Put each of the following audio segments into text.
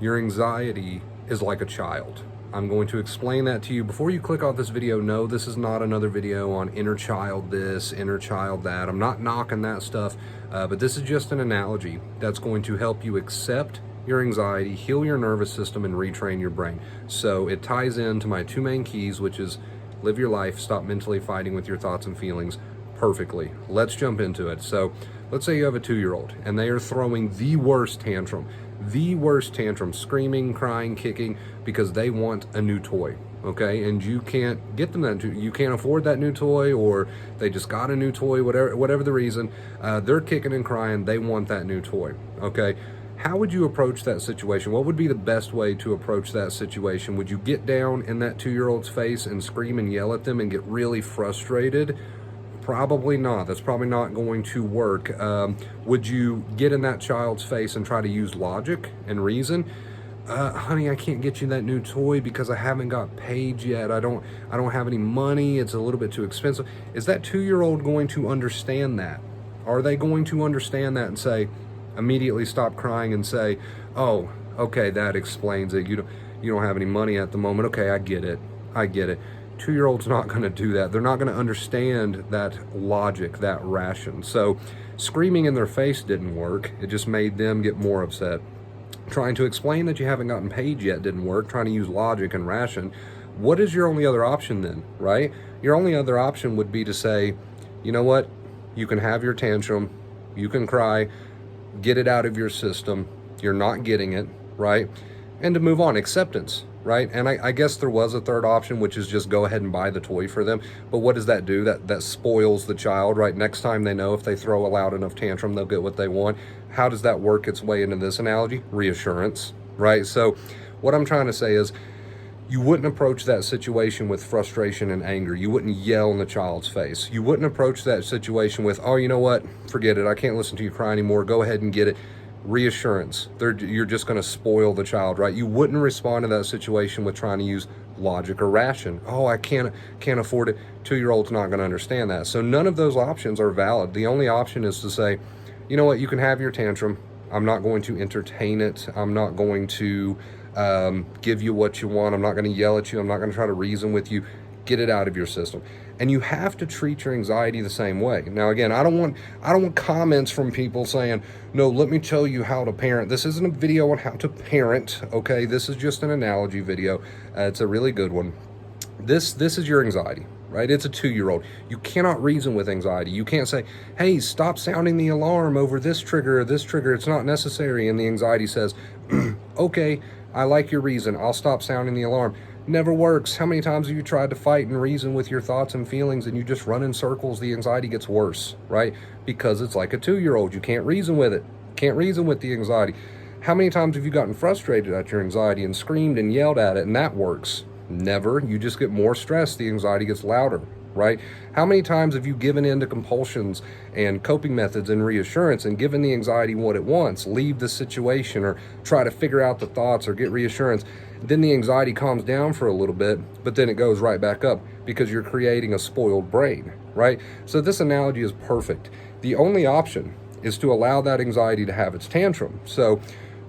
Your anxiety is like a child. I'm going to explain that to you. Before you click off this video, no, this is not another video on inner child this, inner child that. I'm not knocking that stuff, but this is just an analogy that's going to help you accept your anxiety, heal your nervous system, and retrain your brain. So it ties into my two main keys, which is live your life, stop mentally fighting with your thoughts and feelings, perfectly. Let's jump into it. So let's say you have a 2-year-old and they are throwing the worst tantrum, screaming, crying, kicking, because they want a new toy, okay? And you can't get them that, you can't afford that new toy, or they just got a new toy, whatever the reason, they're kicking and crying, they want that new toy, okay? How would you approach that situation? What would be the best way to approach that situation? Would you get down in that 2-year-old's face and scream and yell at them and get really frustrated? Probably not. That's probably not going to work. Would you get in that child's face and try to use logic and reason? Honey, I can't get you that new toy because I haven't got paid yet. I don't have any money. It's a little bit too expensive. Is that 2-year-old going to understand that? Are they going to understand that and say, immediately stop crying and say, oh, okay, that explains it. You don't have any money at the moment. Okay, I get it. 2-year-old's not going to do that. They're not going to understand that logic, that ration. So screaming in their face didn't work. It just made them get more upset. Trying to explain that you haven't gotten paid yet didn't work. Trying to use logic and ration. What is your only other option then, right? Your only other option would be to say, you know what? You can have your tantrum. You can cry. Get it out of your system. You're not getting it, right? And to move on, acceptance. Right? And I guess there was a third option, which is just go ahead and buy the toy for them. But what does that do? That spoils the child, right? Next time they know if they throw a loud enough tantrum, they'll get what they want. How does that work its way into this analogy? Reassurance, right? So what I'm trying to say is you wouldn't approach that situation with frustration and anger. You wouldn't yell in the child's face. You wouldn't approach that situation with, oh, you know what? Forget it. I can't listen to you cry anymore. Go ahead and get it. Reassurance. You're just going to spoil the child, right? You wouldn't respond to that situation with trying to use logic or ration. Oh, I can't afford it. 2-year-old's not going to understand that. So none of those options are valid. The only option is to say, you know what, you can have your tantrum. I'm not going to entertain it. I'm not going to give you what you want. I'm not going to yell at you. I'm not going to try to reason with you. Get it out of your system. And you have to treat your anxiety the same way. Now, again, I don't want comments from people saying, no, let me tell you how to parent. This isn't a video on how to parent, okay? This is just an analogy video. It's a really good one. This is your anxiety, right? It's a 2-year-old. You cannot reason with anxiety. You can't say, hey, stop sounding the alarm over this trigger or this trigger. It's not necessary. And the anxiety says, okay, I like your reason. I'll stop sounding the alarm. Never works. How many times have you tried to fight and reason with your thoughts and feelings and you just run in circles? The anxiety gets worse, right? Because it's like a 2-year-old. You can't reason with it. Can't reason with the anxiety. How many times have you gotten frustrated at your anxiety and screamed and yelled at it and that works? Never. You just get more stressed. The anxiety gets louder, right? How many times have you given in to compulsions and coping methods and reassurance and given the anxiety what it wants? Leave the situation or try to figure out the thoughts or get reassurance. Then the anxiety calms down for a little bit, but then it goes right back up because you're creating a spoiled brain, right? So this analogy is perfect. The only option is to allow that anxiety to have its tantrum. So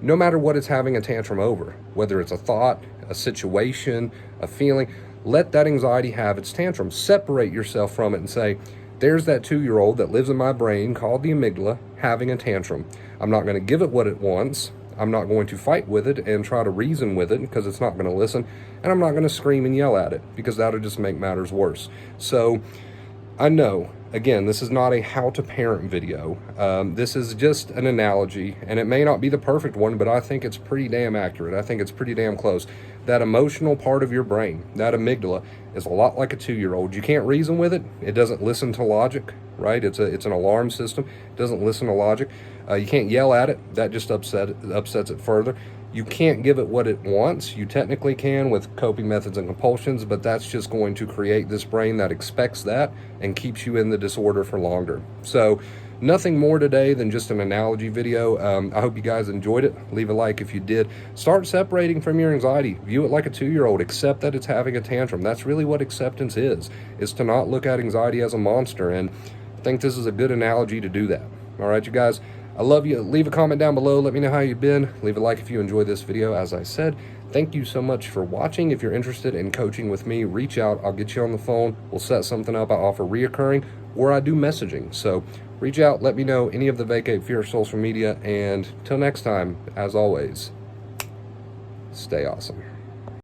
no matter what it's having a tantrum over, whether it's a thought, a situation, a feeling, let that anxiety have its tantrum. Separate yourself from it and say, there's that 2-year-old that lives in my brain called the amygdala having a tantrum. I'm not going to give it what it wants. I'm not going to fight with it and try to reason with it because it's not going to listen. And I'm not going to scream and yell at it because that'll just make matters worse. So I know, again, this is not a how to parent video. This is just an analogy, and it may not be the perfect one, but I think it's pretty damn accurate. I think it's pretty damn close. That emotional part of your brain, that amygdala, is a lot like a 2-year-old. You can't reason with it. It doesn't listen to logic, right? It's an alarm system. It doesn't listen to logic. You can't yell at it. That just upsets it further. You can't give it what it wants. You technically can with coping methods and compulsions, but that's just going to create this brain that expects that and keeps you in the disorder for longer. So nothing more today than just an analogy video. I hope you guys enjoyed it. Leave a like if you did. Start separating from your anxiety. View it like a 2-year-old. Accept that it's having a tantrum. That's really what acceptance is to not look at anxiety as a monster. And I think this is a good analogy to do that. All right, you guys. I love you. Leave a comment down below. Let me know how you've been. Leave a like if you enjoyed this video. As I said, thank you so much for watching. If you're interested in coaching with me, reach out. I'll get you on the phone. We'll set something up. I offer reoccurring, or I do messaging. So reach out. Let me know any of the Vacate Fear social media. And till next time, as always, stay awesome.